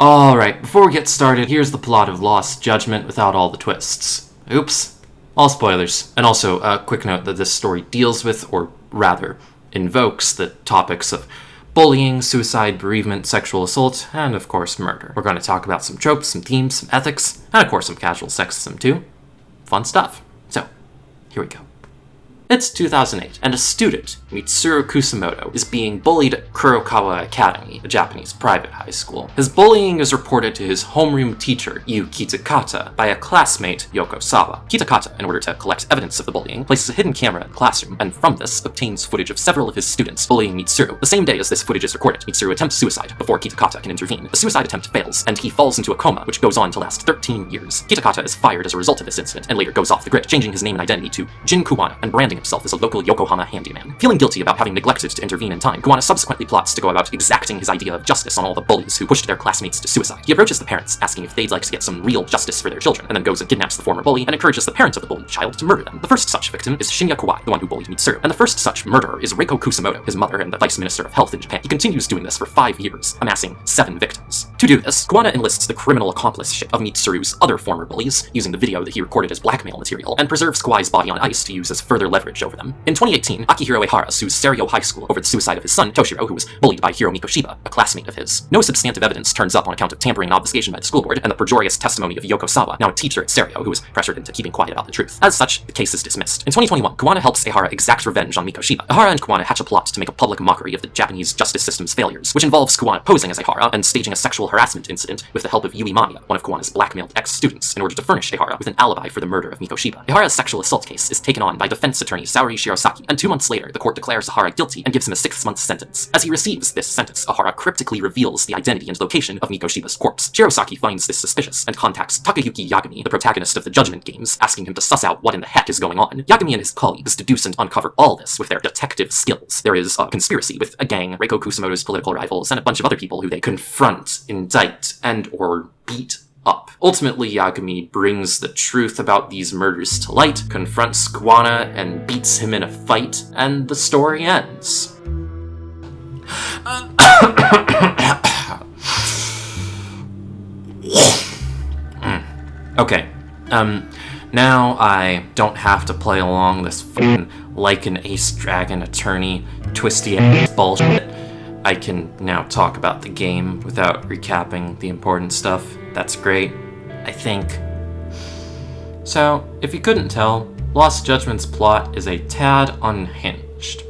Alright, before we get started, here's the plot of Lost Judgment without all the twists. Oops. All spoilers. And also, a quick note that this story deals with, or rather, invokes the topics of bullying, suicide, bereavement, sexual assault, and of course murder. We're going to talk about some tropes, some themes, some ethics, and of course some casual sexism too. Fun stuff. So, here we go. It's 2008, and a student, Mitsuru Kusamoto, is being bullied at Kurokawa Academy, a Japanese private high school. His bullying is reported to his homeroom teacher, Yu Kitakata, by a classmate, Yoko Sawa. Kitakata, in order to collect evidence of the bullying, places a hidden camera in the classroom, and from this obtains footage of several of his students bullying Mitsuru. The same day as this footage is recorded, Mitsuru attempts suicide before Kitakata can intervene. The suicide attempt fails, and he falls into a coma, which goes on to last 13 years. Kitakata is fired as a result of this incident, and later goes off the grid, changing his name and identity to Jin Kuwana, and branding himself as a local Yokohama handyman. Feeling guilty about having neglected to intervene in time, Kuwana subsequently plots to go about exacting his idea of justice on all the bullies who pushed their classmates to suicide. He approaches the parents, asking if they'd like to get some real justice for their children, and then goes and kidnaps the former bully and encourages the parents of the bullied child to murder them. The first such victim is Shinya Kawai, the one who bullied Mitsuru, and the first such murderer is Reiko Kusamoto, his mother and the vice minister of health in Japan. He continues doing this for 5 years, amassing 7 victims. To do this, Kuwana enlists the criminal accompliship of Mitsuru's other former bullies, using the video that he recorded as blackmail material, and preserves Kawai's body on ice to use as further leverage over them. In 2018, Akihiro Ehara sues Seiryo High School over the suicide of his son, Toshiro, who was bullied by Hiro Mikoshiba, a classmate of his. No substantive evidence turns up on account of tampering and obfuscation by the school board, and the perjurious testimony of Yoko Sawa, now a teacher at Seiryo, who was pressured into keeping quiet about the truth. As such, the case is dismissed. In 2021, Kuwana helps Ehara exact revenge on Mikoshiba. Ehara and Kuwana hatch a plot to make a public mockery of the Japanese justice system's failures, which involves Kuwana posing as Ehara and staging a sexual harassment incident with the help of Yui Mamiya, one of Kuwana's blackmailed ex-students, in order to furnish Ehara with an alibi for the murder of Mikoshiba. Ehara's sexual assault case is taken on by defense attorney Saori Shirosaki, and 2 months later, the court declares Ehara guilty and gives him a 6-month sentence. As he receives this sentence, Ehara cryptically reveals the identity and location of Mikoshiba's corpse. Shirosaki finds this suspicious and contacts Takayuki Yagami, the protagonist of the Judgment Games, asking him to suss out what in the heck is going on. Yagami and his colleagues deduce and uncover all this with their detective skills. There is a conspiracy with a gang, Reiko Kusamoto's political rivals, and a bunch of other people who they confront, indict, and/or beat up. Ultimately, Yagami brings the truth about these murders to light, confronts Kuwana, and beats him in a fight, and the story ends. Okay, now I don't have to play along this fucking like an ace dragon attorney twisty ass bullshit. I can now talk about the game without recapping the important stuff. That's great, I think. So, if you couldn't tell, Lost Judgment's plot is a tad unhinged.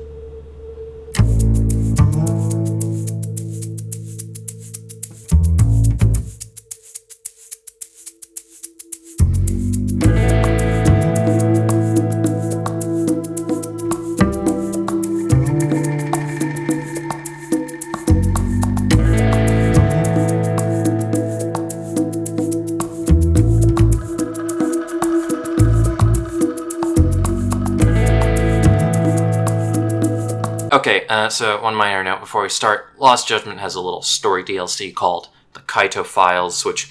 Okay, so one minor note before we start. Lost Judgment has a little story DLC called The Kaito Files, which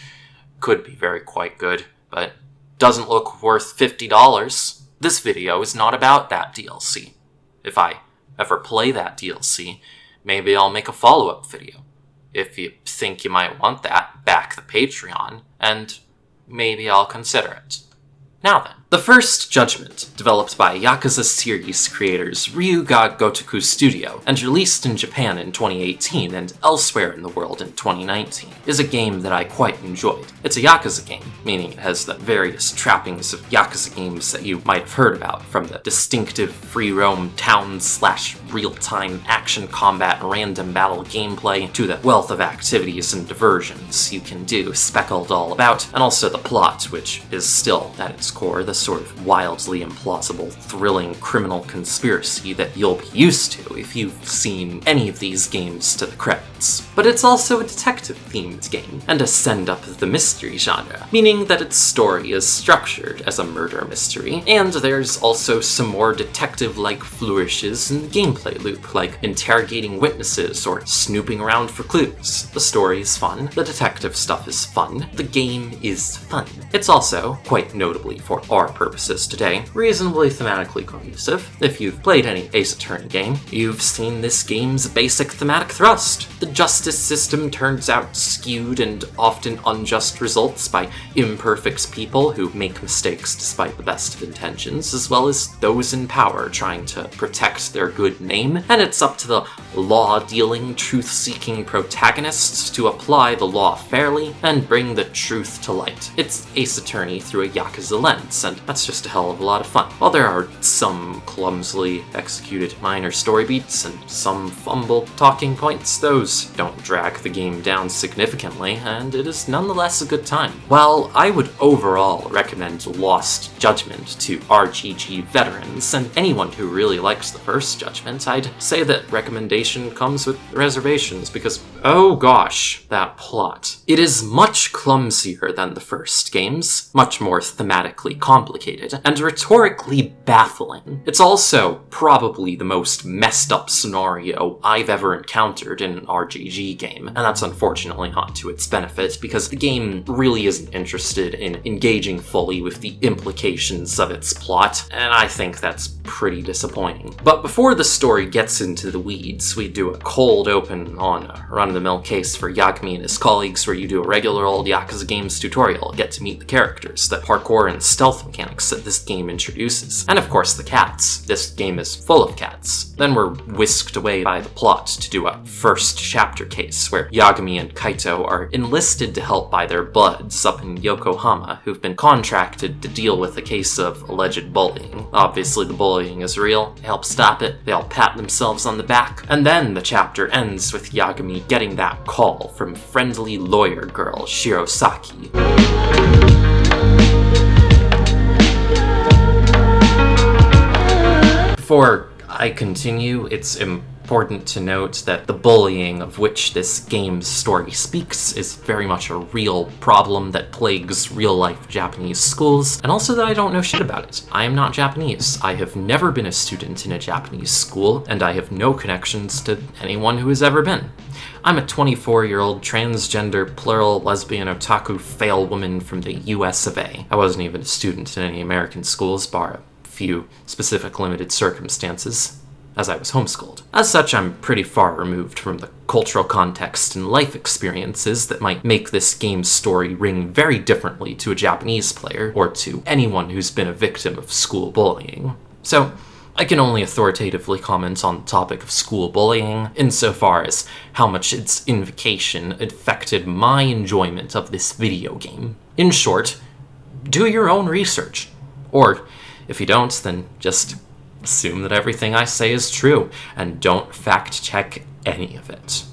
could be quite good, but doesn't look worth $50. This video is not about that DLC. If I ever play that DLC, maybe I'll make a follow-up video. If you think you might want that, back the Patreon, and maybe I'll consider it. Now then, the first Judgment, developed by Yakuza series creators Ryuga Gotoku Studio, and released in Japan in 2018 and elsewhere in the world in 2019, is a game that I quite enjoyed. It's a Yakuza game, meaning it has the various trappings of Yakuza games that you might have heard about, from the distinctive free-roam town/real-time action combat random battle gameplay, to the wealth of activities and diversions you can do speckled all about, and also the plot, which is still, at its core, the sort of wildly implausible, thrilling criminal conspiracy that you'll be used to if you've seen any of these games to the credits. But it's also a detective-themed game, and a send-up of the mystery genre, meaning that its story is structured as a murder mystery, and there's also some more detective-like flourishes in the gameplay loop, like interrogating witnesses or snooping around for clues. The story is fun, the detective stuff is fun, the game is fun. It's also, quite notably for our our purposes today, reasonably thematically cohesive. If you've played any Ace Attorney game, you've seen this game's basic thematic thrust. The justice system turns out skewed and often unjust results by imperfect people who make mistakes despite the best of intentions, as well as those in power trying to protect their good name, and it's up to the law-dealing, truth-seeking protagonists to apply the law fairly and bring the truth to light. It's Ace Attorney through a Yakuza lens, and that's just a hell of a lot of fun. While there are some clumsily executed minor story beats and some fumbled talking points, those don't drag the game down significantly, and it is nonetheless a good time. While I would overall recommend Lost Judgment to RGG veterans and anyone who really likes the first Judgment, I'd say that recommendation comes with reservations because, oh gosh, that plot. It is much clumsier than the first games, much more thematically complicated, and rhetorically baffling. It's also probably the most messed up scenario I've ever encountered in an RGG game, and that's unfortunately not to its benefit because the game really isn't interested in engaging fully with the implications of its plot, and I think that's pretty disappointing. But before the story gets into the weeds, we do a cold open on a run-of-the-mill case for Yagami and his colleagues where you do a regular old Yakuza Games tutorial, get to meet the characters, the parkour and stealth mechanics that this game introduces, and of course the cats. This game is full of cats. Then we're whisked away by the plot to do a first chapter case where Yagami and Kaito are enlisted to help by their buds up in Yokohama who've been contracted to deal with a case of alleged bullying. Obviously the bullying is real, they help stop it, they all pat themselves on the back, and then the chapter ends with Yagami getting that call from friendly lawyer girl Shirosaki. Before I continue, it's important to note that the bullying of which this game's story speaks is very much a real problem that plagues real-life Japanese schools, and also that I don't know shit about it. I am not Japanese. I have never been a student in a Japanese school, and I have no connections to anyone who has ever been. I'm a 24-year-old transgender plural lesbian otaku fail woman from the US of A. I wasn't even a student in any American schools, bar a few specific limited circumstances, as I was homeschooled. As such, I'm pretty far removed from the cultural context and life experiences that might make this game's story ring very differently to a Japanese player, or to anyone who's been a victim of school bullying. So, I can only authoritatively comment on the topic of school bullying, insofar as how much its invocation affected my enjoyment of this video game. In short, do your own research. Or, if you don't, then just assume that everything I say is true, and don't fact-check any of it.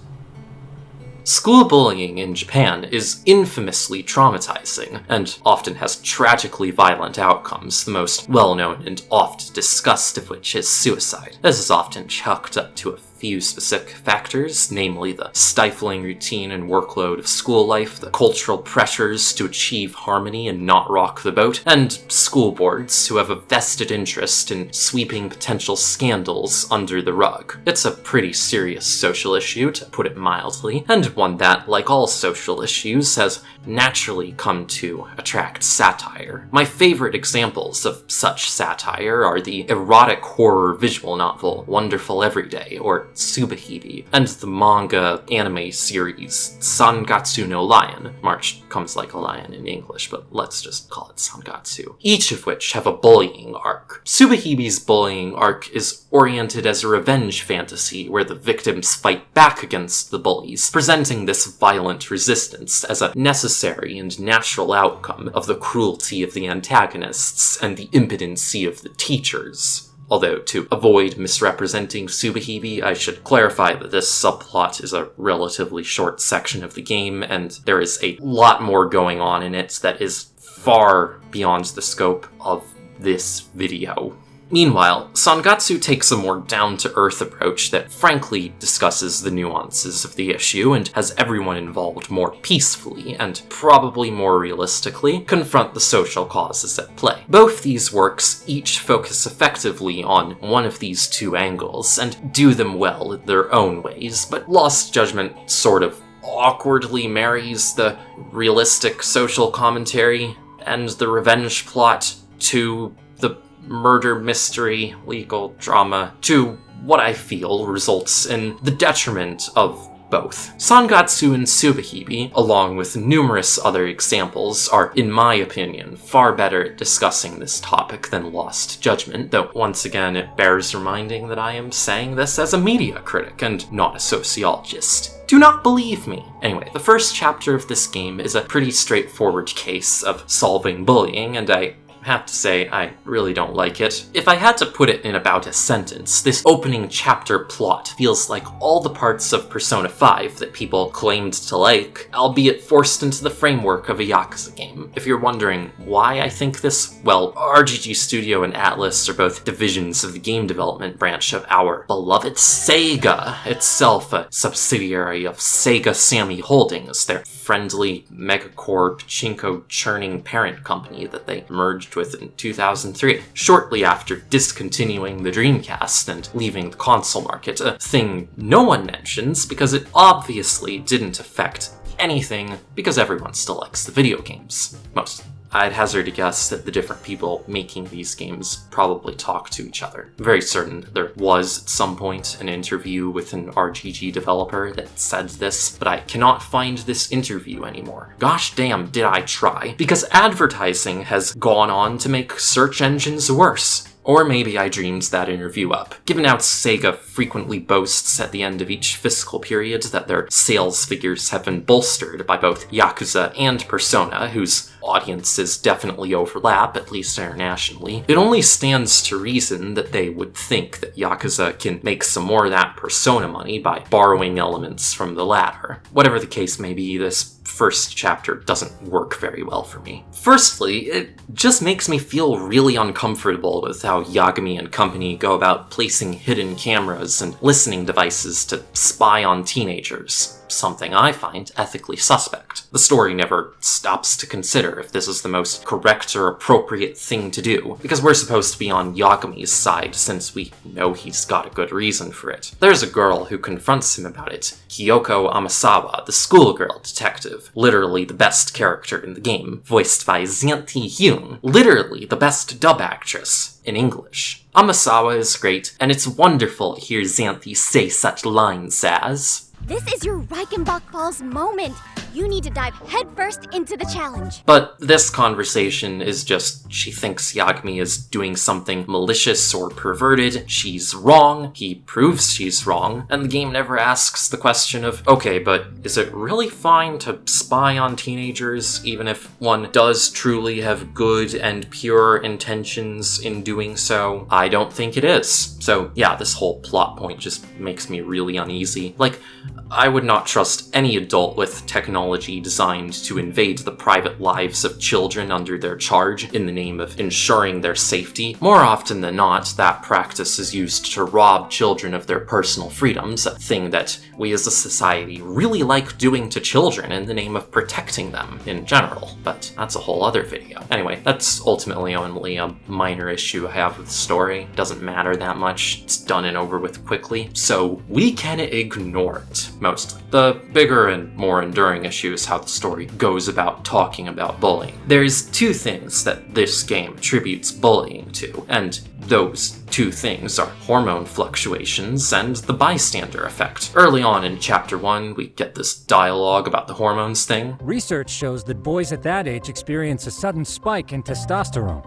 School bullying in Japan is infamously traumatizing, and often has tragically violent outcomes, the most well-known and oft discussed of which is suicide. This is often chalked up to a few specific factors, namely the stifling routine and workload of school life, the cultural pressures to achieve harmony and not rock the boat, and school boards who have a vested interest in sweeping potential scandals under the rug. It's a pretty serious social issue, to put it mildly, and one that, like all social issues, has naturally come to attract satire. My favorite examples of such satire are the erotic horror visual novel Wonderful Everyday, or Tsubahebe, and the manga anime series Sangatsu no Lion. March comes like a lion in English, but let's just call it Sangatsu. Each of which have a bullying arc. Tsubahebe's bullying arc is oriented as a revenge fantasy where the victims fight back against the bullies, presenting this violent resistance as a necessary and natural outcome of the cruelty of the antagonists and the impotency of the teachers. Although, to avoid misrepresenting Tsubahebe, I should clarify that this subplot is a relatively short section of the game, and there is a lot more going on in it that is far beyond the scope of this video. Meanwhile, Sangatsu takes a more down-to-earth approach that frankly discusses the nuances of the issue and has everyone involved more peacefully and, probably more realistically, confront the social causes at play. Both these works each focus effectively on one of these two angles and do them well in their own ways, but Lost Judgment sort of awkwardly marries the realistic social commentary and the revenge plot to the murder mystery, legal drama, to what I feel results in the detriment of both. Sangatsu and Tsubahibi, along with numerous other examples, are, in my opinion, far better at discussing this topic than Lost Judgment, though once again it bears reminding that I am saying this as a media critic and not a sociologist. Do not believe me. Anyway, the first chapter of this game is a pretty straightforward case of solving bullying, and I have to say, I really don't like it. If I had to put it in about a sentence, this opening chapter plot feels like all the parts of Persona 5 that people claimed to like, albeit forced into the framework of a Yakuza game. If you're wondering why I think this, well, RGG Studio and Atlus are both divisions of the game development branch of our beloved Sega, itself a subsidiary of Sega Sammy Holdings, their friendly megacore pachinko churning parent company that they merged with in 2003, shortly after discontinuing the Dreamcast and leaving the console market, a thing no one mentions because it obviously didn't affect anything because everyone still likes the video games, mostly. I'd hazard a guess that the different people making these games probably talk to each other. I'm very certain that there was, at some point, an interview with an RGG developer that said this, but I cannot find this interview anymore. Gosh damn, did I try? Because advertising has gone on to make search engines worse. Or maybe I dreamed that interview up. Given how Sega frequently boasts at the end of each fiscal period that their sales figures have been bolstered by both Yakuza and Persona, whose audiences definitely overlap, at least internationally, it only stands to reason that they would think that Yakuza can make some more of that Persona money by borrowing elements from the latter. Whatever the case may be, this first chapter doesn't work very well for me. Firstly, it just makes me feel really uncomfortable with how Yagami and company go about placing hidden cameras and listening devices to spy on teenagers, something I find ethically suspect. The story never stops to consider if this is the most correct or appropriate thing to do, because we're supposed to be on Yagami's side since we know he's got a good reason for it. There's a girl who confronts him about it, Kyoko Amasawa, the schoolgirl detective, literally the best character in the game, voiced by Zanti Hyun, literally the best dub actress in English. Amasawa is great, and it's wonderful to hear Xanthi say such lines as, "This is your Reichenbach Falls moment. You need to dive headfirst into the challenge." But this conversation is just, she thinks Yagami is doing something malicious or perverted, she's wrong, he proves she's wrong, and the game never asks the question of, okay, but is it really fine to spy on teenagers even if one does truly have good and pure intentions in doing so? I don't think it is. So yeah, this whole plot point just makes me really uneasy. Like, I would not trust any adult with technology designed to invade the private lives of children under their charge in the name of ensuring their safety. More often than not, that practice is used to rob children of their personal freedoms, a thing that we as a society really like doing to children in the name of protecting them in general, but that's a whole other video. Anyway, that's ultimately only a minor issue I have with the story. Doesn't matter that much, it's done and over with quickly, so we can ignore it. Mostly. The bigger and more enduring issue is how the story goes about talking about bullying. There's two things that this game attributes bullying to, and those two things are hormone fluctuations and the bystander effect. Early on in Chapter 1, we get this dialogue about the hormones thing. Research shows that boys at that age experience a sudden spike in testosterone.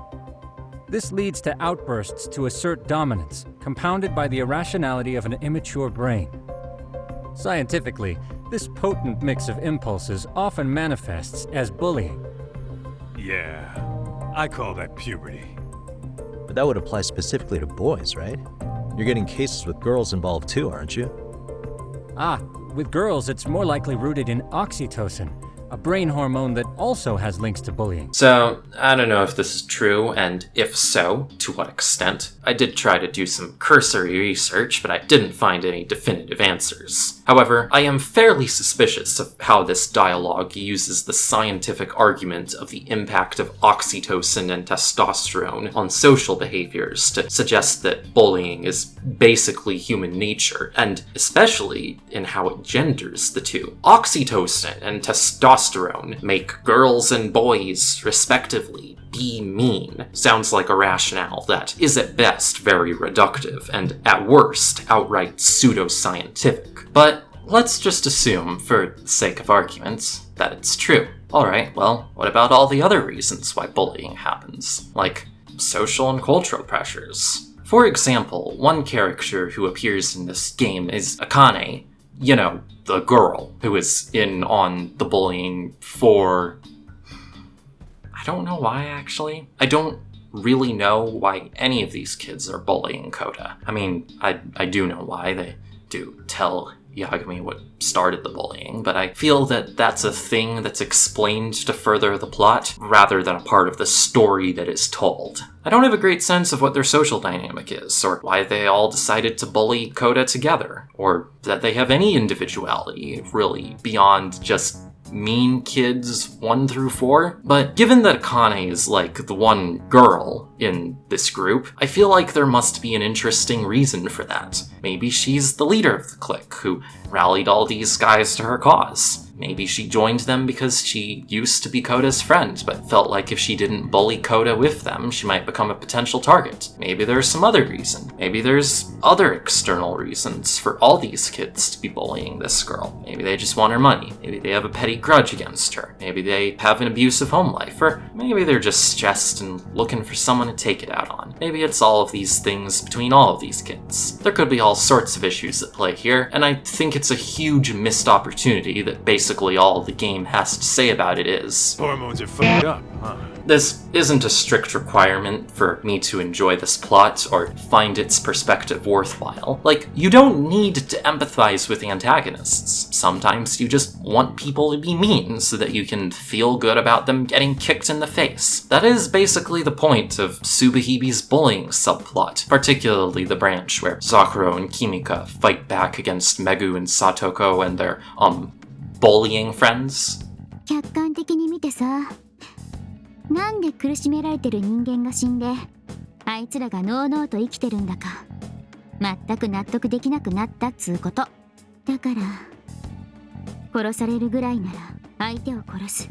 This leads to outbursts to assert dominance, compounded by the irrationality of an immature brain. Scientifically, this potent mix of impulses often manifests as bullying. Yeah, I call that puberty. But that would apply specifically to boys, right? You're getting cases with girls involved too, aren't you? With girls, it's more likely rooted in oxytocin, a brain hormone that also has links to bullying. So, I don't know if this is true, and if so, to what extent. I did try to do some cursory research, but I didn't find any definitive answers. However, I am fairly suspicious of how this dialogue uses the scientific argument of the impact of oxytocin and testosterone on social behaviors to suggest that bullying is basically human nature, and especially in how it genders the two. Oxytocin and testosterone testosterone make girls and boys, respectively, be mean sounds like a rationale that is at best very reductive and at worst outright pseudoscientific. But let's just assume, for the sake of argument, that it's true. Alright, well, what about all the other reasons why bullying happens? Like social and cultural pressures. For example, one character who appears in this game is Akane, you know, the girl who is in on the bullying for... I don't know why, actually. I don't really know why any of these kids are bullying Kota. I mean, I do know why. They do tell Yagami what started the bullying, but I feel that that's a thing that's explained to further the plot, rather than a part of the story that is told. I don't have a great sense of what their social dynamic is, or why they all decided to bully Kota together, or that they have any individuality, really, beyond just mean kids 1 through 4. But given that Akane is like the one girl in this group, I feel like there must be an interesting reason for that. Maybe she's the leader of the clique who rallied all these guys to her cause. Maybe she joined them because she used to be Kota's friend, but felt like if she didn't bully Kota with them, she might become a potential target. Maybe there's some other reason. Maybe there's other external reasons for all these kids to be bullying this girl. Maybe they just want her money. Maybe they have a petty grudge against her. Maybe they have an abusive home life. Or maybe they're just stressed and looking for someone to take it out on. Maybe it's all of these things between all of these kids. There could be all sorts of issues at play here, and I think it's a huge missed opportunity that basically all the game has to say about it is... Hormones are fucked up, huh? This isn't a strict requirement for me to enjoy this plot or find its perspective worthwhile. Like, you don't need to empathize with antagonists. Sometimes you just want people to be mean so that you can feel good about them getting kicked in the face. That is basically the point of Tsubahibi's bullying subplot, particularly the branch where Sakura and Kimika fight back against Megu and Satoko and their, bullying friends. 客観的に見てさ、なんで苦しめられてる人間が死んで、あいつらがのうのうと生きてるんだか、全く納得できなくなったっつうこと。だから、殺されるぐらいなら相手を殺す。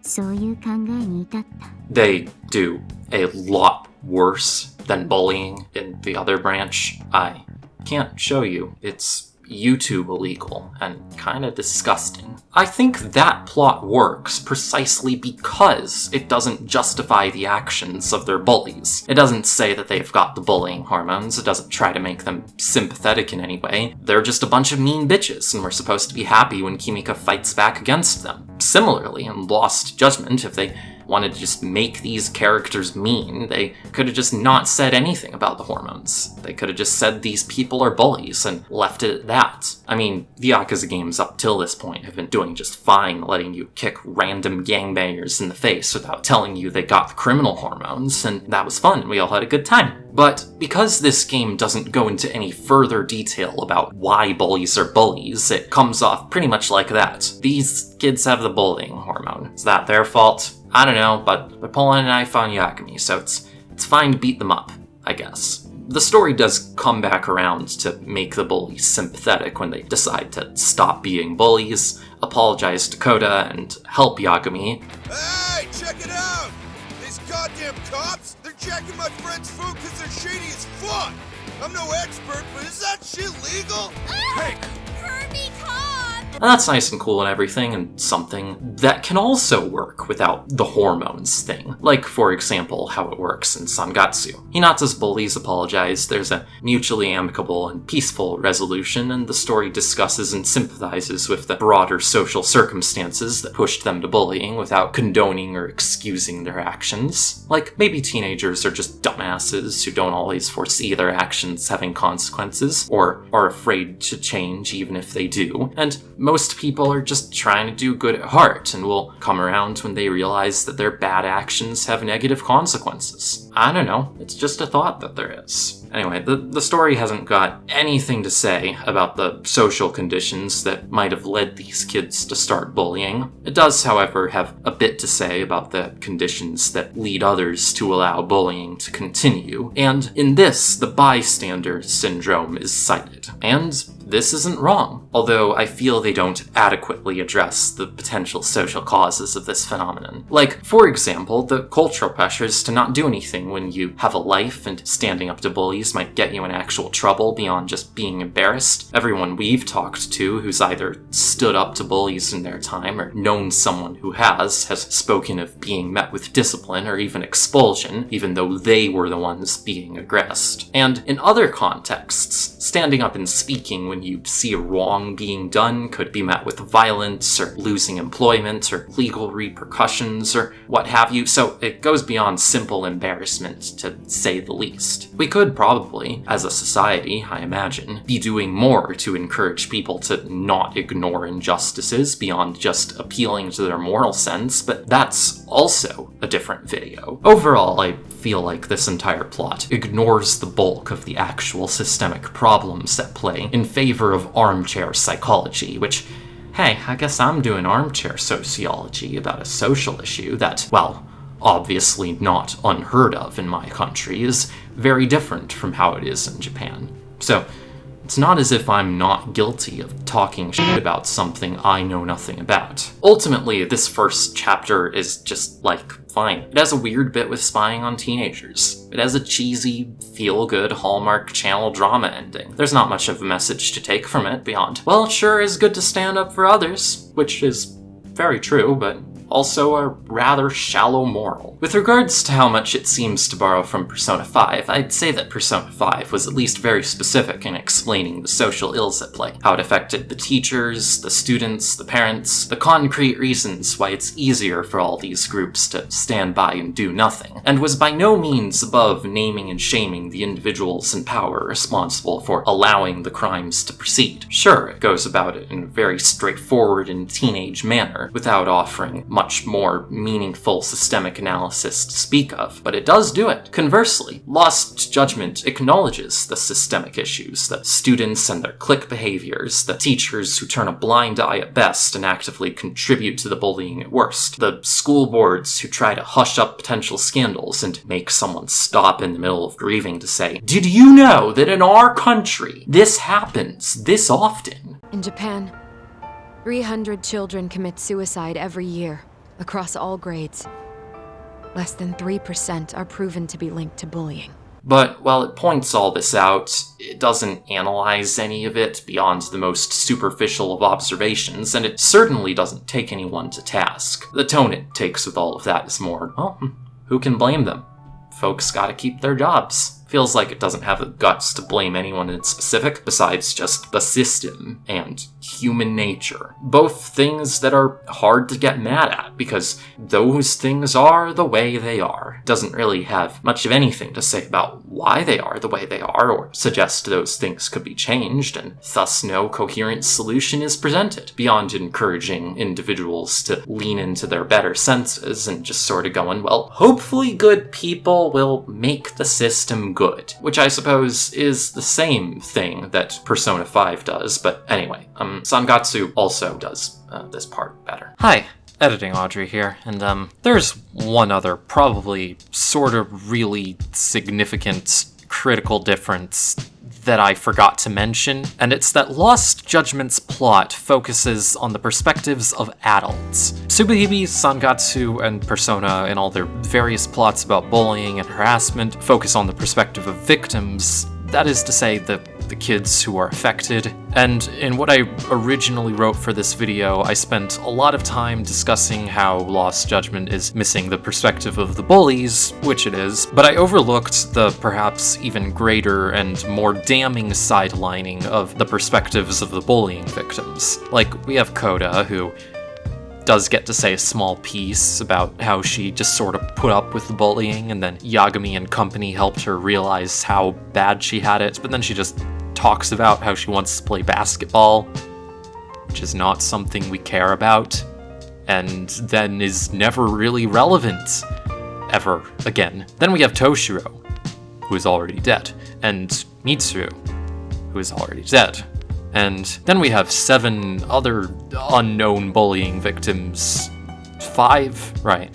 そういう考えに至った。They do a lot worse than bullying in the other branch. I can't show you. It's YouTube illegal and kinda disgusting. I think that plot works precisely because it doesn't justify the actions of their bullies. It doesn't say that they've got the bullying hormones, it doesn't try to make them sympathetic in any way. They're just a bunch of mean bitches, and we're supposed to be happy when Kimika fights back against them. Similarly, in Lost Judgment, if they wanted to just make these characters mean, they could have just not said anything about the hormones. They could have just said these people are bullies and left it at that. I mean, the Yakuza games up till this point have been doing just fine letting you kick random gangbangers in the face without telling you they got the criminal hormones, and that was fun, we all had a good time. But because this game doesn't go into any further detail about why bullies are bullies, it comes off pretty much like that. These kids have the bullying hormone. Is that their fault? I don't know, but they're pulling a knife on Yagami, so it's fine to beat them up, I guess. The story does come back around to make the bullies sympathetic when they decide to stop being bullies, apologize to Kota, and help Yagami. Hey, check it out! These goddamn cops, they're checking my friend's food because they're shady as fuck! I'm no expert, but is that shit legal? Hey! Kirby Cop! And that's nice and cool and everything, and something that can also work without the hormones thing. Like, for example, how it works in Sangatsu. Hinata's bullies apologize, there's a mutually amicable and peaceful resolution, and the story discusses and sympathizes with the broader social circumstances that pushed them to bullying without condoning or excusing their actions. Like, maybe teenagers are just dumbasses who don't always foresee their actions having consequences, or are afraid to change even if they do, and most people are just trying to do good at heart and will come around when they realize that their bad actions have negative consequences. I don't know, it's just a thought that there is. Anyway, the story hasn't got anything to say about the social conditions that might have led these kids to start bullying. It does, however, have a bit to say about the conditions that lead others to allow bullying to continue, and in this, the bystander syndrome is cited. And this isn't wrong, although I feel they don't adequately address the potential social causes of this phenomenon. Like, for example, the cultural pressures to not do anything when you have a life, and standing up to bullies might get you in actual trouble beyond just being embarrassed. Everyone we've talked to who's either stood up to bullies in their time or known someone who has spoken of being met with discipline or even expulsion, even though they were the ones being aggressed. And in other contexts, standing up and speaking when you see a wrong being done could be met with violence or losing employment or legal repercussions or what have you, so it goes beyond simple embarrassment, to say the least. We could probably, as a society, I imagine, be doing more to encourage people to not ignore injustices beyond just appealing to their moral sense, but that's also a different video. Overall, I feel like this entire plot ignores the bulk of the actual systemic problems at play in favor of armchair psychology, which, hey, I guess I'm doing armchair sociology about a social issue that, well, obviously not unheard of in my country, is very different from how it is in Japan. So, it's not as if I'm not guilty of talking shit about something I know nothing about. Ultimately, this first chapter is just, fine. It has a weird bit with spying on teenagers. It has a cheesy, feel-good Hallmark Channel drama ending. There's not much of a message to take from it beyond, well, it sure is good to stand up for others, which is very true, but also a rather shallow moral. With regards to how much it seems to borrow from Persona 5, I'd say that Persona 5 was at least very specific in explaining the social ills at play, how it affected the teachers, the students, the parents, the concrete reasons why it's easier for all these groups to stand by and do nothing, and was by no means above naming and shaming the individuals in power responsible for allowing the crimes to proceed. Sure, it goes about it in a very straightforward and teenage manner, without offering much more meaningful systemic analysis to speak of, but it does do it. Conversely, Lost Judgment acknowledges the systemic issues, the students and their clique behaviors, the teachers who turn a blind eye at best and actively contribute to the bullying at worst, the school boards who try to hush up potential scandals and make someone stop in the middle of grieving to say, "Did you know that in our country, this happens this often?" In Japan, 300 children commit suicide every year, across all grades. Less than 3% are proven to be linked to bullying. But while it points all this out, it doesn't analyze any of it beyond the most superficial of observations, and it certainly doesn't take anyone to task. The tone it takes with all of that is more, well, who can blame them? Folks gotta keep their jobs. Feels like it doesn't have the guts to blame anyone in specific besides just the system and human nature. Both things that are hard to get mad at because those things are the way they are. Doesn't really have much of anything to say about why they are the way they are or suggest those things could be changed, and thus no coherent solution is presented beyond encouraging individuals to lean into their better senses and just sort of going, well, hopefully good people will make the system good, which I suppose is the same thing that Persona 5 does, but anyway, Sangatsu also does this part better. Hi, Editing Audrey here, and there's one other probably sort of really significant critical difference that I forgot to mention, and it's that Lost Judgment's plot focuses on the perspectives of adults. Tsubihime, Sangatsu, and Persona, and all their various plots about bullying and harassment, focus on the perspective of victims, that is to say, the kids who are affected. And in what I originally wrote for this video, I spent a lot of time discussing how Lost Judgment is missing the perspective of the bullies, which it is, but I overlooked the perhaps even greater and more damning sidelining of the perspectives of the bullying victims. Like, we have Koda, who does get to say a small piece about how she just sort of put up with the bullying, and then Yagami and company helped her realize how bad she had it, but then she just talks about how she wants to play basketball, which is not something we care about, and then is never really relevant. ever again. Then we have Toshiro, who is already dead, and Mitsuru, who is already dead. And then we have 7 other unknown bullying victims. 5? Right.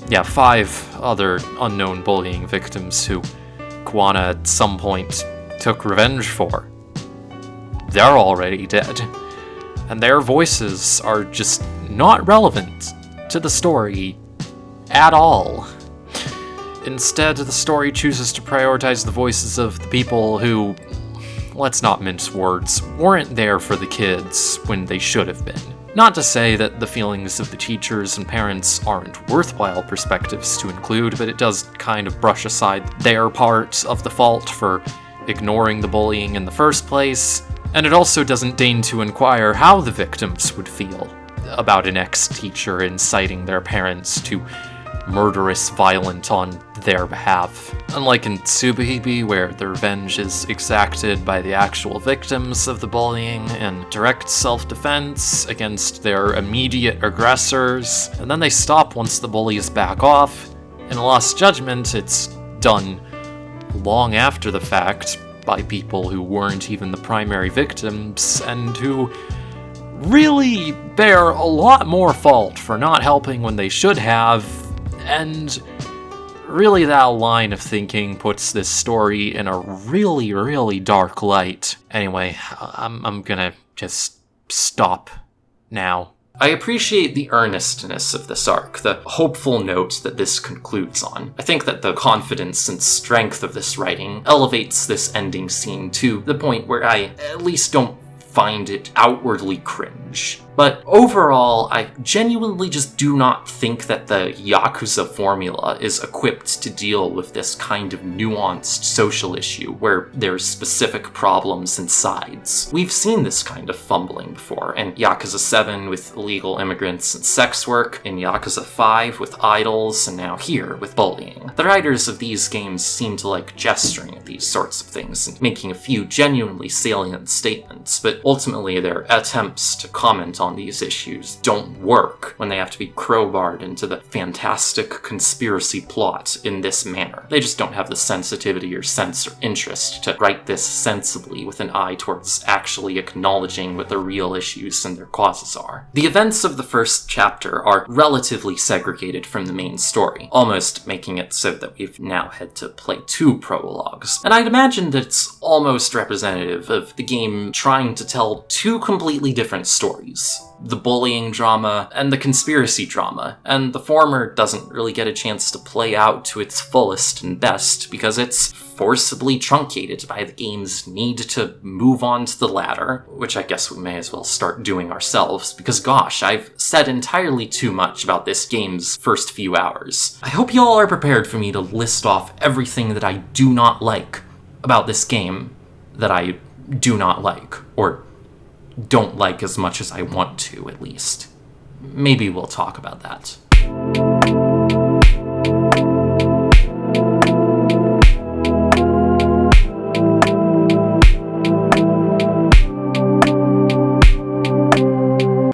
Yeah, 5 other unknown bullying victims who Kuwana at some point took revenge for. They're already dead. And their voices are just not relevant to the story at all. Instead, the story chooses to prioritize the voices of the people who, let's not mince words, weren't there for the kids when they should have been. Not to say that the feelings of the teachers and parents aren't worthwhile perspectives to include, but it does kind of brush aside their part of the fault for ignoring the bullying in the first place, and it also doesn't deign to inquire how the victims would feel about an ex-teacher inciting their parents to murderous violence on their behalf. Unlike in Tsubuhibi, where the revenge is exacted by the actual victims of the bullying in direct self-defense against their immediate aggressors, and then they stop once the bullies back off. In Lost Judgment, it's done long after the fact by people who weren't even the primary victims, and who really bear a lot more fault for not helping when they should have. And really, that line of thinking puts this story in a really, really dark light. Anyway, I'm gonna just stop now. I appreciate the earnestness of this arc, the hopeful note that this concludes on. I think that the confidence and strength of this writing elevates this ending scene to the point where I at least don't find it outwardly cringe. But overall, I genuinely just do not think that the Yakuza formula is equipped to deal with this kind of nuanced social issue where there's specific problems and sides. We've seen this kind of fumbling before in Yakuza 7 with illegal immigrants and sex work, in Yakuza 5 with idols, and now here with bullying. The writers of these games seem to like gesturing at these sorts of things and making a few genuinely salient statements, but ultimately their attempts to comment on these issues don't work when they have to be crowbarred into the fantastic conspiracy plot in this manner. They just don't have the sensitivity or sense or interest to write this sensibly with an eye towards actually acknowledging what the real issues and their causes are. The events of the first chapter are relatively segregated from the main story, almost making it so that we've now had to play 2 prologues, and I'd imagine that it's almost representative of the game trying to tell 2 completely different stories. The bullying drama and the conspiracy drama, and the former doesn't really get a chance to play out to its fullest and best because it's forcibly truncated by the game's need to move on to the latter, which I guess we may as well start doing ourselves, because gosh, I've said entirely too much about this game's first few hours. I hope you all are prepared for me to list off everything that I do not like about this game that I do not like, or don't like as much as I want to, at least. Maybe we'll talk about that.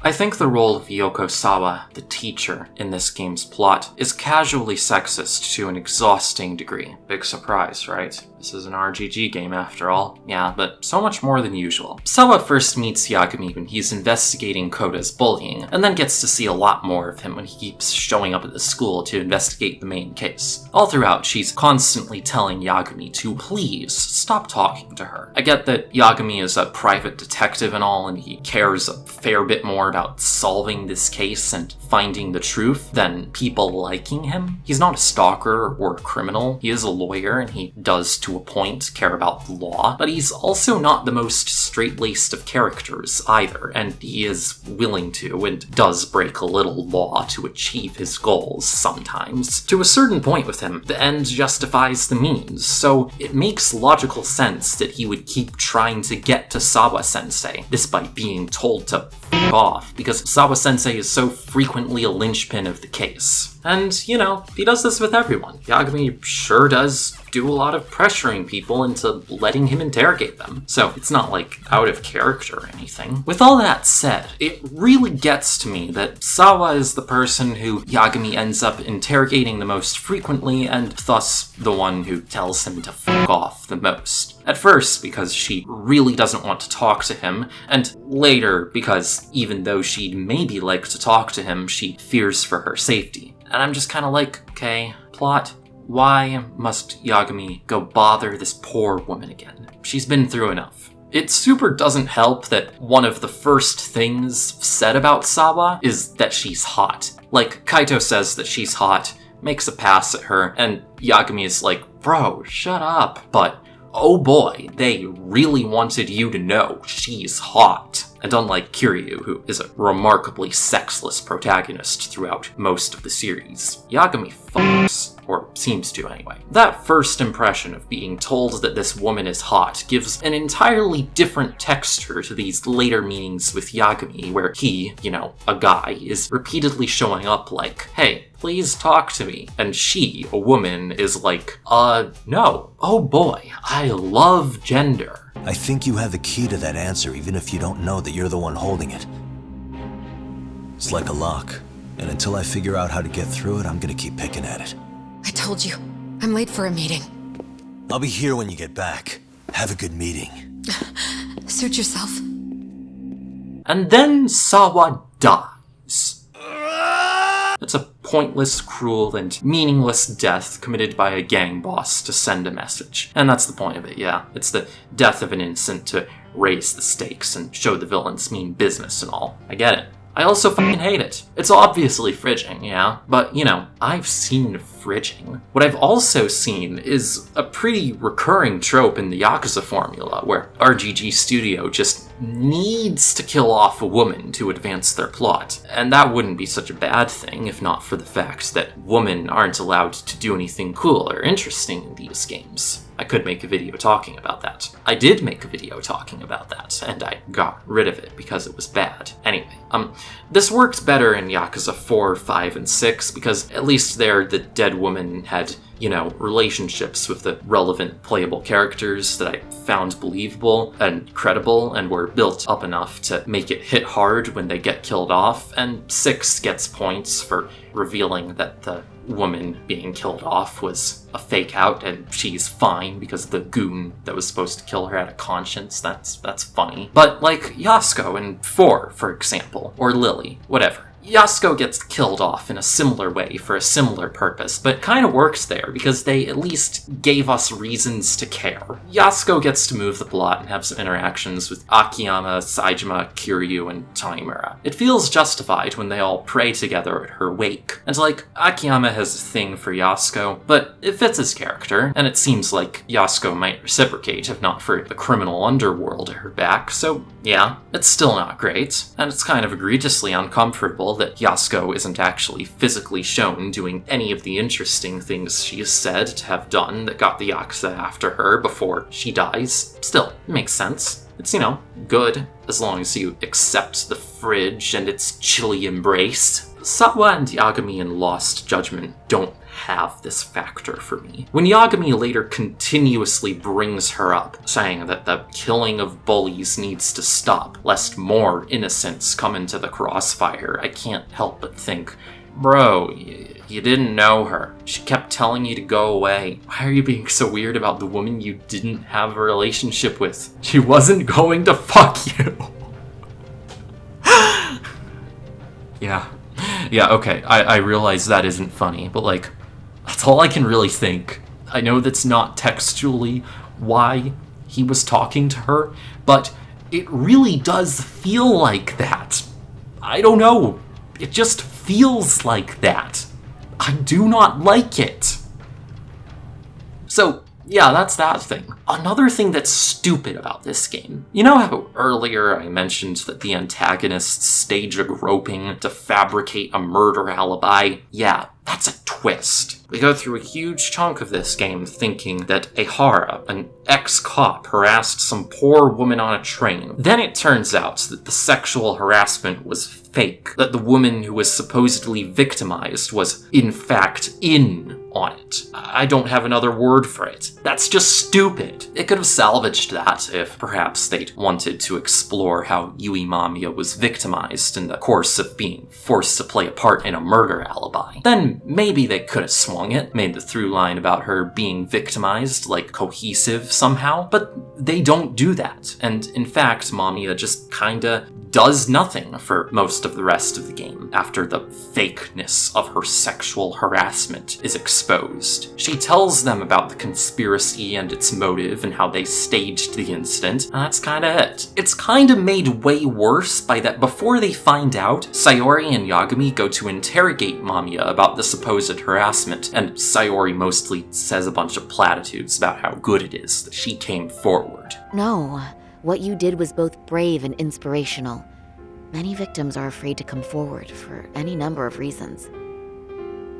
I think the role of Yoko Sawa, the teacher, in this game's plot is casually sexist to an exhausting degree. Big surprise, right? This is an RGG game after all. Yeah, but so much more than usual. Sawa first meets Yagami when he's investigating Koda's bullying, and then gets to see a lot more of him when he keeps showing up at the school to investigate the main case. All throughout, she's constantly telling Yagami to please stop talking to her. I get that Yagami is a private detective and all, and he cares a fair bit more about solving this case and finding the truth than people liking him. He's not a stalker or a criminal. He is a lawyer, and he does, to a point, care about the law, but he's also not the most straight-laced of characters either, and he is willing to and does break a little law to achieve his goals sometimes. To a certain point with him, the end justifies the means, so it makes logical sense that he would keep trying to get to Sawa-sensei, despite being told to f*** off, because Sawa-sensei is so frequently a linchpin of the case. And, you know, he does this with everyone. Yagami sure does do a lot of pressuring people into letting him interrogate them. So it's not like out of character or anything. With all that said, it really gets to me that Sawa is the person who Yagami ends up interrogating the most frequently, and thus the one who tells him to fuck off the most. At first, because she really doesn't want to talk to him, and later, because even though she'd maybe like to talk to him, she fears for her safety. And I'm just kind of like, okay, plot, why must Yagami go bother this poor woman again? She's been through enough. It super doesn't help that one of the first things said about Sawa is that she's hot. Like, Kaito says that she's hot, makes a pass at her, and Yagami is like, bro, shut up. But oh boy, they really wanted you to know she's hot. And unlike Kiryu, who is a remarkably sexless protagonist throughout most of the series, Yagami fucks. Or seems to anyway. That first impression of being told that this woman is hot gives an entirely different texture to these later meetings with Yagami, where he, you know, a guy, is repeatedly showing up like, hey, please talk to me. And she, a woman, is like, no. Oh boy, I love gender. I think you have the key to that answer, even if you don't know that you're the one holding it. It's like a lock, and until I figure out how to get through it, I'm gonna keep picking at it. I told you, I'm late for a meeting. I'll be here when you get back. Have a good meeting. Suit yourself. And then Sawa dies. It's a pointless, cruel, and meaningless death committed by a gang boss to send a message. And that's the point of it, yeah. It's the death of an innocent to raise the stakes and show the villains mean business and all. I get it. I also fucking hate it. It's obviously fridging, yeah? But, you know, I've seen fridging. What I've also seen is a pretty recurring trope in the Yakuza formula, where RGG Studio just needs to kill off a woman to advance their plot. And that wouldn't be such a bad thing if not for the fact that women aren't allowed to do anything cool or interesting in these games. I could make a video talking about that. I did make a video talking about that, and I got rid of it because it was bad. Anyway, this worked better in Yakuza 4, 5, and 6, because at least there the dead woman had, you know, relationships with the relevant playable characters that I found believable and credible and were built up enough to make it hit hard when they get killed off, and 6 gets points for revealing that the woman being killed off was a fake out and she's fine because the goon that was supposed to kill her had a conscience. That's funny. But like Yasuko in 4, for example, or Lily, whatever. Yasuko gets killed off in a similar way for a similar purpose, but kind of works there because they at least gave us reasons to care. Yasuko gets to move the plot and have some interactions with Akiyama, Saejima, Kiryu, and Tanimura. It feels justified when they all pray together at her wake. And like, Akiyama has a thing for Yasuko, but it fits his character, and it seems like Yasuko might reciprocate if not for the criminal underworld at her back, so yeah, it's still not great, and it's kind of egregiously uncomfortable that Yasuko isn't actually physically shown doing any of the interesting things she is said to have done that got the Yakuza after her before she dies. Still, it makes sense. It's, you know, good, as long as you accept the fridge and its chilly embrace. Sawa and Yagami in Lost Judgment don't have this factor for me. When Yagami later continuously brings her up, saying that the killing of bullies needs to stop, lest more innocents come into the crossfire, I can't help but think, bro, you didn't know her. She kept telling you to go away. Why are you being so weird about the woman you didn't have a relationship with? She wasn't going to fuck you. Yeah, okay, I realize that isn't funny, but like, that's all I can really think. I know that's not textually why he was talking to her, but it really does feel like that. I don't know. It just feels like that. I do not like it. So, yeah, that's that thing. Another thing that's stupid about this game. You know how earlier I mentioned that the antagonists stage a groping to fabricate a murder alibi? Yeah, That's a twist. We go through a huge chunk of this game thinking that Ehara, an ex-cop, harassed some poor woman on a train. Then it turns out that the sexual harassment was fake, that the woman who was supposedly victimized was, in fact, in on it. I don't have another word for it. That's just stupid. It could have salvaged that if perhaps they'd wanted to explore how Yui Mamiya was victimized in the course of being forced to play a part in a murder alibi. Then maybe they could have swung it, made the through line about her being victimized like cohesive somehow, but they don't do that. And in fact, Mamiya just kinda does nothing for most of the rest of the game after the fakeness of her sexual harassment is exposed. She tells them about the conspiracy and its motive and how they staged the incident, and that's kinda it. It's kinda made way worse by that before they find out, Sayori and Yagami go to interrogate Mamiya about the supposed harassment, and Sayori mostly says a bunch of platitudes about how good it is that she came forward. No, what you did was both brave and inspirational. Many victims are afraid to come forward for any number of reasons.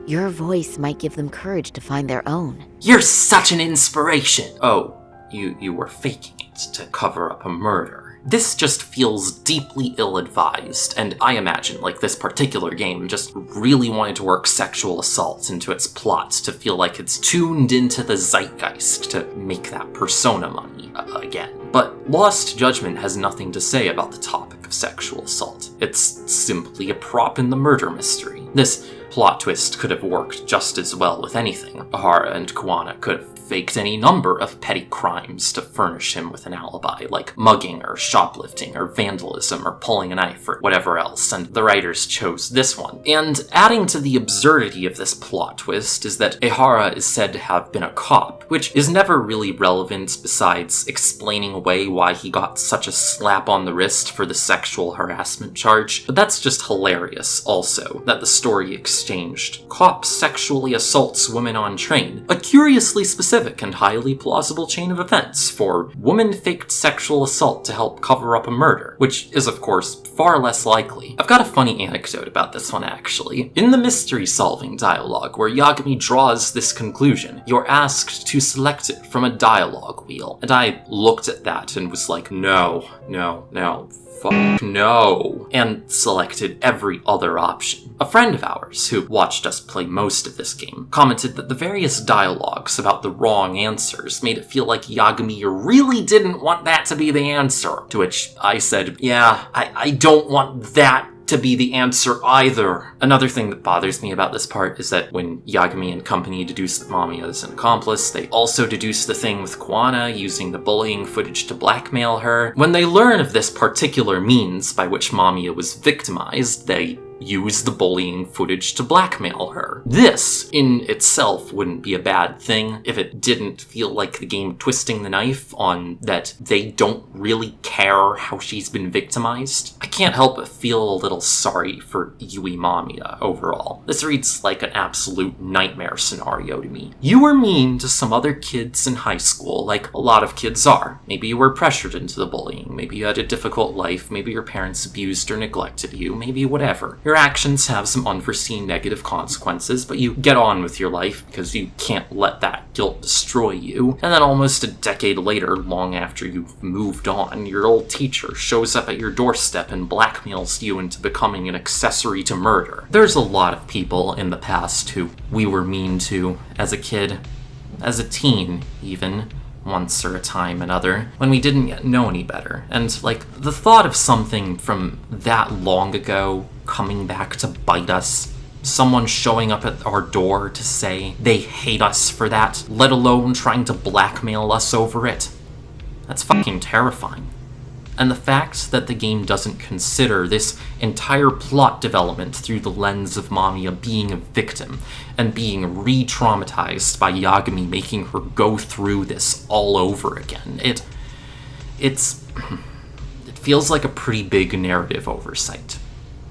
Your voice might give them courage to find their own. You're such an inspiration! Oh, you were faking it to cover up a murder. This just feels deeply ill-advised, and I imagine, like, this particular game just really wanted to work sexual assault into its plot to feel like it's tuned into the zeitgeist to make that persona money again. But Lost Judgment has nothing to say about the topic of sexual assault. It's simply a prop in the murder mystery. This plot twist could have worked just as well with anything. Ehara and Kuwana could have faked any number of petty crimes to furnish him with an alibi, like mugging or shoplifting or vandalism or pulling a knife or whatever else, and the writers chose this one. And adding to the absurdity of this plot twist is that Ehara is said to have been a cop, which is never really relevant besides explaining away why he got such a slap on the wrist for the sexual harassment charge. But that's just hilarious also, that the story exchanged cop sexually assaults woman on train, a curiously specific and highly plausible chain of events for woman faked sexual assault to help cover up a murder, which is of course far less likely. I've got a funny anecdote about this one actually. In the mystery solving dialogue where Yagami draws this conclusion, you're asked to select it from a dialogue wheel, and I looked at that and was like, no, fuck no, and selected every other option. A friend of ours, who watched us play most of this game, commented that the various dialogues about the wrong answers made it feel like Yagami really didn't want that to be the answer, to which I said, yeah, I don't want that to be the answer either. Another thing that bothers me about this part is that when Yagami and company deduce that Mamiya is an accomplice, they also deduce the thing with Kuwana using the bullying footage to blackmail her. When they learn of this particular means by which Mamiya was victimized, they use the bullying footage to blackmail her. This, in itself, wouldn't be a bad thing if it didn't feel like the game twisting the knife on that they don't really care how she's been victimized. I can't help but feel a little sorry for Yui Mamiya overall. This reads like an absolute nightmare scenario to me. You were mean to some other kids in high school, like a lot of kids are. Maybe you were pressured into the bullying, maybe you had a difficult life, maybe your parents abused or neglected you, maybe whatever. Your actions have some unforeseen negative consequences, but you get on with your life because you can't let that guilt destroy you. And then almost a decade later, long after you've moved on, your old teacher shows up at your doorstep and blackmails you into becoming an accessory to murder. There's a lot of people in the past who we were mean to as a kid, as a teen even, once or a time another, when we didn't yet know any better. And, like, the thought of something from that long ago coming back to bite us, someone showing up at our door to say they hate us for that, let alone trying to blackmail us over it, that's fucking terrifying. And the fact that the game doesn't consider this entire plot development through the lens of Mamiya being a victim and being re-traumatized by Yagami making her go through this all over again, it feels like a pretty big narrative oversight.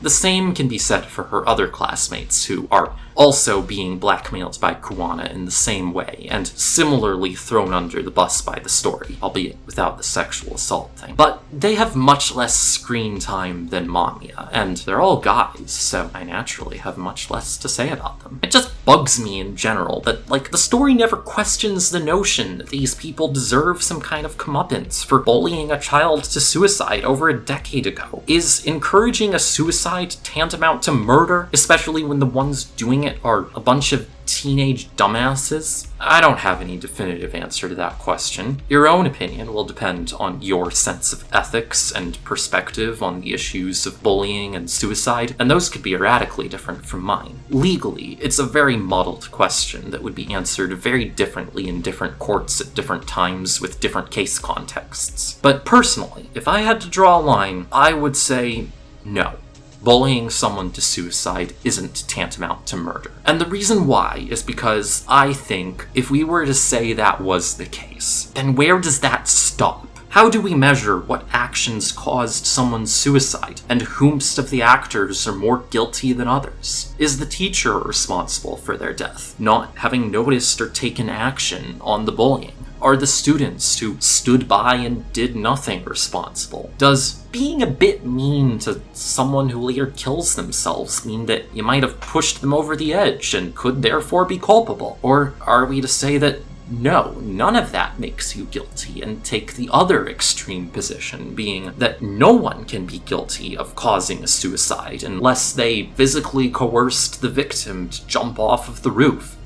The same can be said for her other classmates, who are also being blackmailed by Kuwana in the same way, and similarly thrown under the bus by the story, albeit without the sexual assault thing. But they have much less screen time than Mamiya, and they're all guys, so I naturally have much less to say about them. It just bugs me in general that, the story never questions the notion that these people deserve some kind of comeuppance for bullying a child to suicide over a decade ago. Is encouraging a suicide tantamount to murder, especially when the ones doing it are a bunch of teenage dumbasses? I don't have any definitive answer to that question. Your own opinion will depend on your sense of ethics and perspective on the issues of bullying and suicide, and those could be radically different from mine. Legally, it's a very muddled question that would be answered very differently in different courts at different times with different case contexts. But personally, if I had to draw a line, I would say no. Bullying someone to suicide isn't tantamount to murder. And the reason why is because I think if we were to say that was the case, then where does that stop? How do we measure what actions caused someone's suicide, and whomst of the actors are more guilty than others? Is the teacher responsible for their death, not having noticed or taken action on the bullying? Are the students who stood by and did nothing responsible? Does being a bit mean to someone who later kills themselves mean that you might have pushed them over the edge and could therefore be culpable? Or are we to say that no, none of that makes you guilty, and take the other extreme position, being that no one can be guilty of causing a suicide unless they physically coerced the victim to jump off of the roof?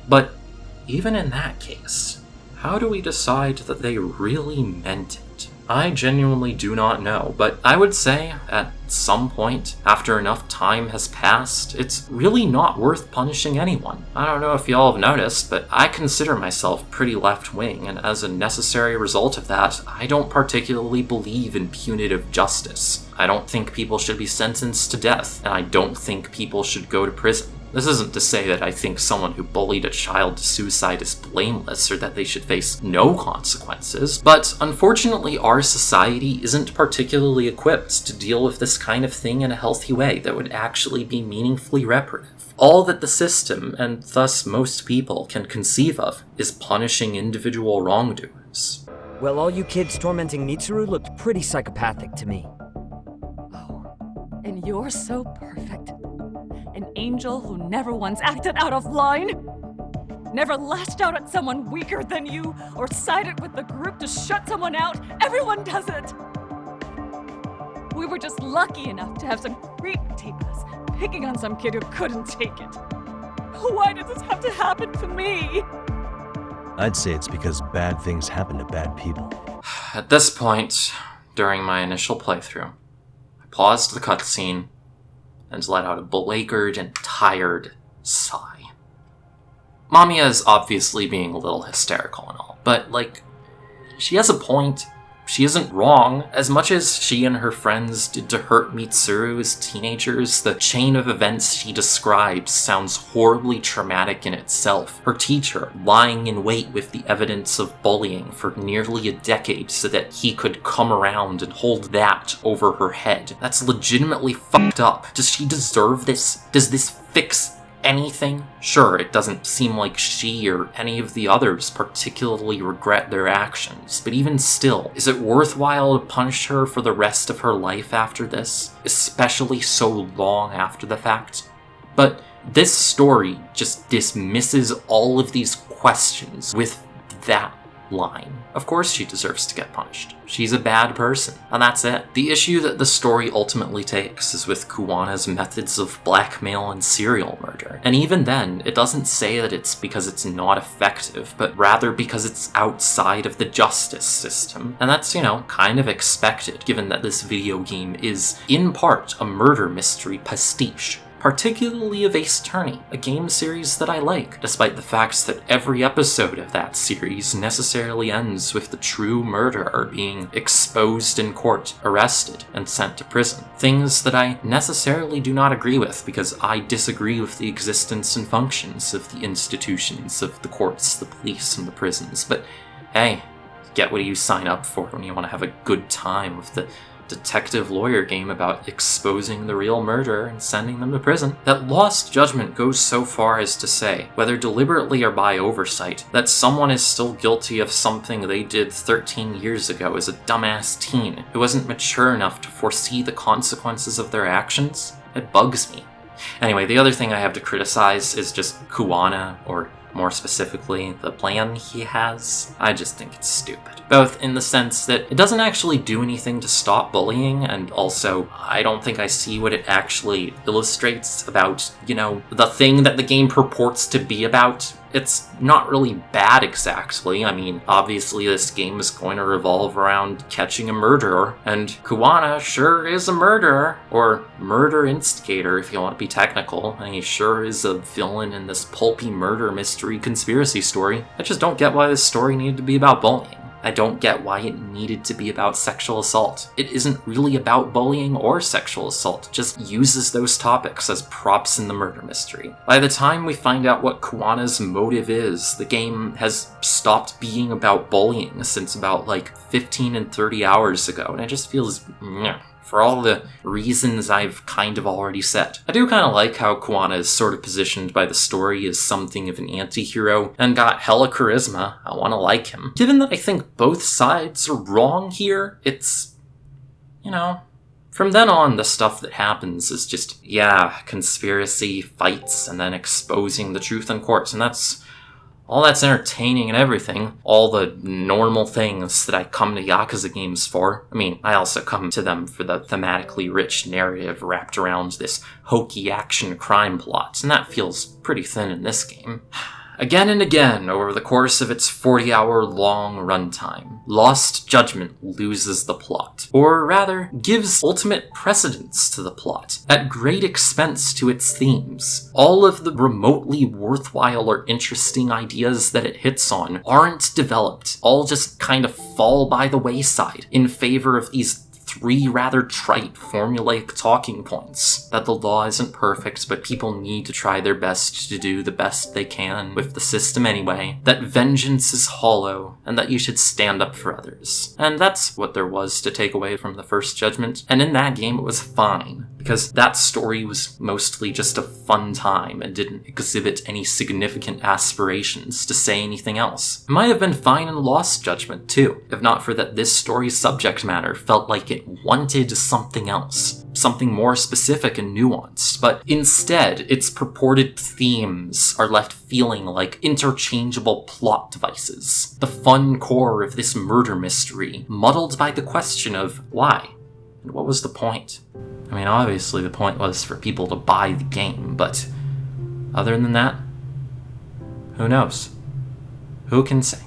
But even in that case, how do we decide that they really meant it? I genuinely do not know, but I would say at some point, after enough time has passed, it's really not worth punishing anyone. I don't know if y'all have noticed, but I consider myself pretty left-wing, and as a necessary result of that, I don't particularly believe in punitive justice. I don't think people should be sentenced to death, and I don't think people should go to prison. This isn't to say that I think someone who bullied a child to suicide is blameless or that they should face no consequences, but unfortunately our society isn't particularly equipped to deal with this kind of thing in a healthy way that would actually be meaningfully reparative. All that the system, and thus most people, can conceive of is punishing individual wrongdoers. Well, all you kids tormenting Mitsuru looked pretty psychopathic to me. Oh, and you're so perfect. An angel who never once acted out of line, never lashed out at someone weaker than you, or sided with the group to shut someone out. Everyone does it! We were just lucky enough to have some creep tape us, picking on some kid who couldn't take it. Why did this have to happen to me? I'd say it's because bad things happen to bad people. At this point, during my initial playthrough, I paused the cutscene and let out a belabored and tired sigh. Mamiya is obviously being a little hysterical and all, but, she has a point. She isn't wrong. As much as she and her friends did to hurt Mitsuru as teenagers, the chain of events she describes sounds horribly traumatic in itself. Her teacher lying in wait with the evidence of bullying for nearly a decade so that he could come around and hold that over her head. That's legitimately fucked up. Does she deserve this? Does this fix anything? Sure, it doesn't seem like she or any of the others particularly regret their actions, but even still, is it worthwhile to punish her for the rest of her life after this, especially so long after the fact? But this story just dismisses all of these questions with that line. Of course she deserves to get punished. She's a bad person, and that's it. The issue that the story ultimately takes is with Kuwana's methods of blackmail and serial murder. And even then, it doesn't say that it's because it's not effective, but rather because it's outside of the justice system. And that's, kind of expected, given that this video game is, in part, a murder mystery pastiche. Particularly of Ace Attorney, a game series that I like, despite the fact that every episode of that series necessarily ends with the true murderer being exposed in court, arrested, and sent to prison. Things that I necessarily do not agree with because I disagree with the existence and functions of the institutions of the courts, the police, and the prisons. But hey, get what you sign up for when you want to have a good time with the detective lawyer game about exposing the real murderer and sending them to prison, that Lost Judgment goes so far as to say, whether deliberately or by oversight, that someone is still guilty of something they did 13 years ago as a dumbass teen who wasn't mature enough to foresee the consequences of their actions. It bugs me. Anyway, the other thing I have to criticize is just Kuwana, or more specifically, the plan he has. I just think it's stupid. Both in the sense that it doesn't actually do anything to stop bullying, and also, I don't think I see what it actually illustrates about, the thing that the game purports to be about. It's not really bad exactly. I mean, obviously this game is going to revolve around catching a murderer, and Kuwana sure is a murderer, or murder instigator if you want to be technical, and he sure is a villain in this pulpy murder mystery conspiracy story. I just don't get why this story needed to be about bullying. I don't get why it needed to be about sexual assault. It isn't really about bullying or sexual assault, it just uses those topics as props in the murder mystery. By the time we find out what Kuwana's motive is, the game has stopped being about bullying since about 15 and 30 hours ago, and it just feels meh. For all the reasons I've kind of already said. I do kind of like how Kuwana is sort of positioned by the story as something of an anti-hero, and got hella charisma. I want to like him. Given that I think both sides are wrong here, it's, from then on, the stuff that happens is just, conspiracy, fights, and then exposing the truth in court, and all that's entertaining and everything. All the normal things that I come to Yakuza games for. I mean, I also come to them for the thematically rich narrative wrapped around this hokey action crime plot, and that feels pretty thin in this game. Again and again, over the course of its 40-hour-long runtime, Lost Judgment loses the plot, or rather, gives ultimate precedence to the plot, at great expense to its themes. All of the remotely worthwhile or interesting ideas that it hits on aren't developed, all just kind of fall by the wayside in favor of these 3 rather trite formulaic talking points. That the law isn't perfect, but people need to try their best to do the best they can with the system anyway. That vengeance is hollow, and that you should stand up for others. And that's what there was to take away from the first Judgment, and in that game it was fine, because that story was mostly just a fun time and didn't exhibit any significant aspirations to say anything else. It might have been fine in Lost Judgment too, if not for that this story's subject matter felt like it wanted something else, something more specific and nuanced, but instead its purported themes are left feeling like interchangeable plot devices, the fun core of this murder mystery, muddled by the question of why, and what was the point? I mean, obviously the point was for people to buy the game, but other than that, who knows? Who can say?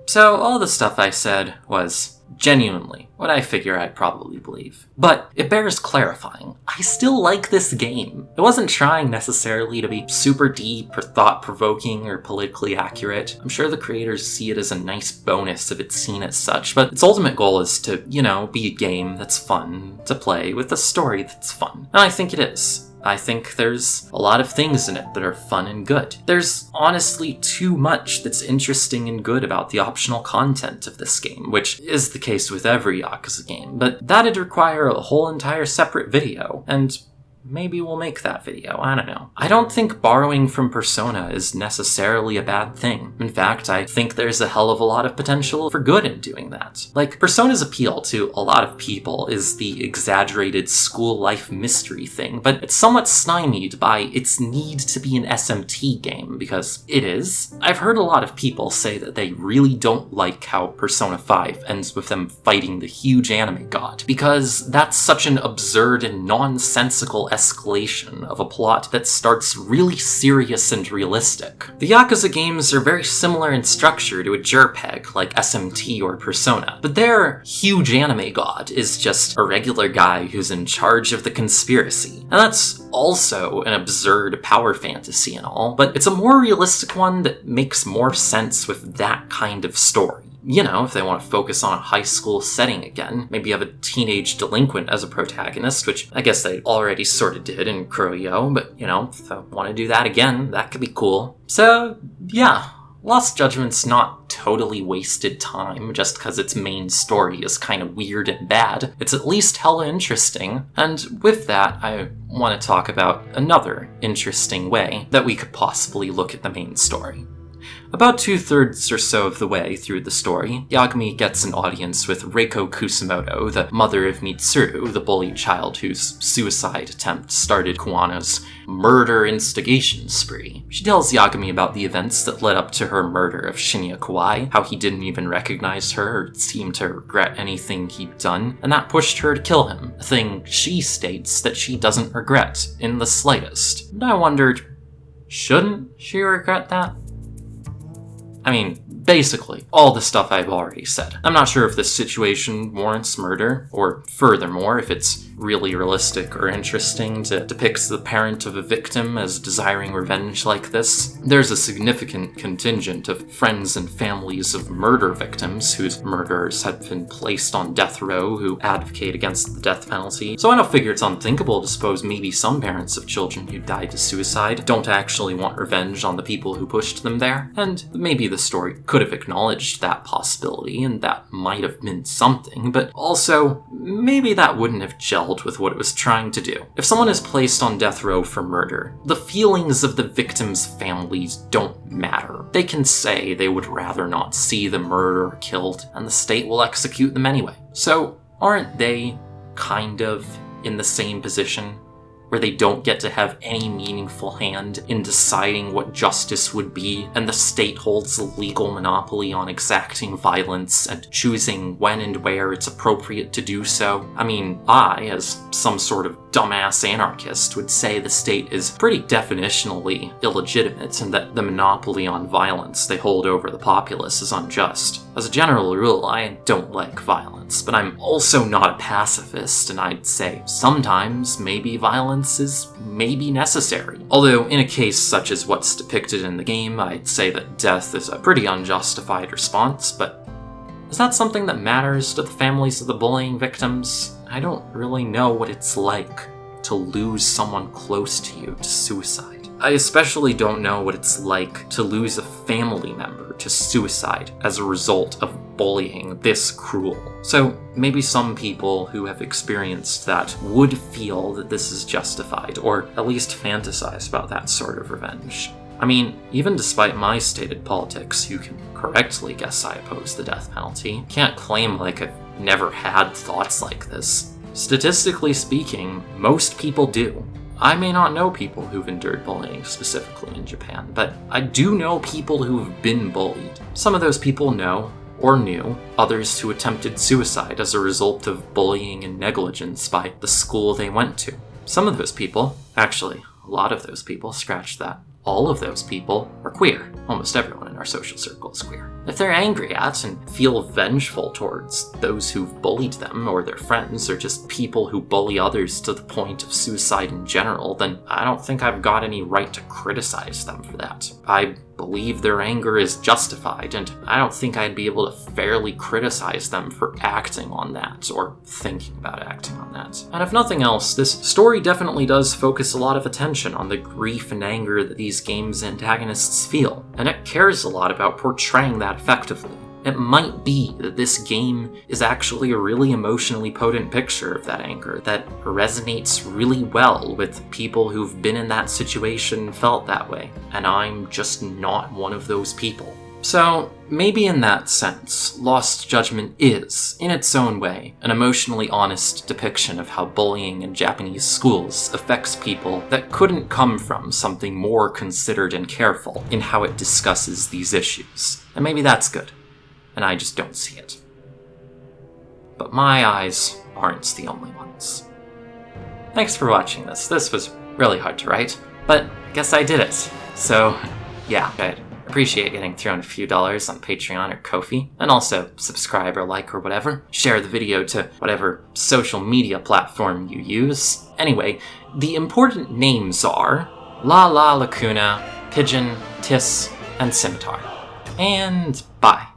So all the stuff I said was genuinely what I figure I'd probably believe. But it bears clarifying. I still like this game. It wasn't trying necessarily to be super deep or thought-provoking or politically accurate. I'm sure the creators see it as a nice bonus if it's seen as such, but its ultimate goal is to, be a game that's fun to play with a story that's fun. And I think it is. I think there's a lot of things in it that are fun and good. There's honestly too much that's interesting and good about the optional content of this game, which is the case with every Yakuza game, but that'd require a whole entire separate video, and maybe we'll make that video, I don't know. I don't think borrowing from Persona is necessarily a bad thing. In fact, I think there's a hell of a lot of potential for good in doing that. Persona's appeal to a lot of people is the exaggerated school life mystery thing, but it's somewhat stymied by its need to be an SMT game, because it is. I've heard a lot of people say that they really don't like how Persona 5 ends with them fighting the huge anime god, because that's such an absurd and nonsensical escalation of a plot that starts really serious and realistic. The Yakuza games are very similar in structure to a JRPG like SMT or Persona, but their huge anime god is just a regular guy who's in charge of the conspiracy. And that's also an absurd power fantasy and all, but it's a more realistic one that makes more sense with that kind of story. You know, if they want to focus on a high school setting again, maybe have a teenage delinquent as a protagonist, which I guess they already sort of did in Kuroyo, but, you know, if they want to do that again, that could be cool. So, yeah, Lost Judgment's not totally wasted time just because its main story is kind of weird and bad. It's at least hella interesting, and with that, I want to talk about another interesting way that we could possibly look at the main story. About 2/3 or so of the way through the story, Yagami gets an audience with Reiko Kusamoto, the mother of Mitsuru, the bullied child whose suicide attempt started Kuwano's murder instigation spree. She tells Yagami about the events that led up to her murder of Shinya Kawai, how he didn't even recognize her or seem to regret anything he'd done, and that pushed her to kill him, a thing she states that she doesn't regret in the slightest. And I wondered, shouldn't she regret that? I mean, basically, all the stuff I've already said. I'm not sure if this situation warrants murder, or furthermore, if it's really realistic or interesting to depict the parent of a victim as desiring revenge like this. There's a significant contingent of friends and families of murder victims whose murderers have been placed on death row who advocate against the death penalty, so I don't figure it's unthinkable to suppose maybe some parents of children who died to suicide don't actually want revenge on the people who pushed them there, and maybe the story could have acknowledged that possibility, and that might have been something, but also, maybe that wouldn't have gelled with what it was trying to do. If someone is placed on death row for murder, the feelings of the victims' families don't matter. They can say they would rather not see the murderer killed, and the state will execute them anyway. So, aren't they kind of in the same position, where they don't get to have any meaningful hand in deciding what justice would be, and the state holds a legal monopoly on exacting violence and choosing when and where it's appropriate to do so? I mean, I, as some sort of dumbass anarchist, would say the state is pretty definitionally illegitimate and that the monopoly on violence they hold over the populace is unjust. As a general rule, I don't like violence, but I'm also not a pacifist, and I'd say sometimes maybe violence is maybe necessary. Although in a case such as what's depicted in the game, I'd say that death is a pretty unjustified response, but is that something that matters to the families of the bullying victims? I don't really know what it's like to lose someone close to you to suicide. I especially don't know what it's like to lose a family member to suicide as a result of bullying this cruel. So maybe some people who have experienced that would feel that this is justified, or at least fantasize about that sort of revenge. I mean, even despite my stated politics, you can correctly guess I oppose the death penalty. Can't claim like I've never had thoughts like this. Statistically speaking, most people do. I may not know people who've endured bullying specifically in Japan, but I do know people who've been bullied. Some of those people know, or knew, others who attempted suicide as a result of bullying and negligence by the school they went to. Some of those people, actually, a lot of those people, scratch that. All of those people are queer. Almost everyone in our social circle is queer. If they're angry at and feel vengeful towards those who've bullied them, or their friends, or just people who bully others to the point of suicide in general, then I don't think I've got any right to criticize them for that. I believe their anger is justified, and I don't think I'd be able to fairly criticize them for acting on that, or thinking about acting on that. And if nothing else, this story definitely does focus a lot of attention on the grief and anger that these games' antagonists feel, and it cares a lot about portraying that effectively. It might be that this game is actually a really emotionally potent picture of that anger that resonates really well with people who've been in that situation and felt that way, and I'm just not one of those people. So, maybe in that sense, Lost Judgment is, in its own way, an emotionally honest depiction of how bullying in Japanese schools affects people that couldn't come from something more considered and careful in how it discusses these issues. And maybe that's good. And I just don't see it. But my eyes aren't the only ones. Thanks for watching this. This was really hard to write, but I guess I did it. So, yeah, I'd Appreciate getting thrown a few dollars on Patreon or Ko-fi, and also subscribe or like or whatever. Share the video to whatever social media platform you use. Anyway, the important names are La La Lacuna, Pigeon, Tis, and Scimitar. And bye.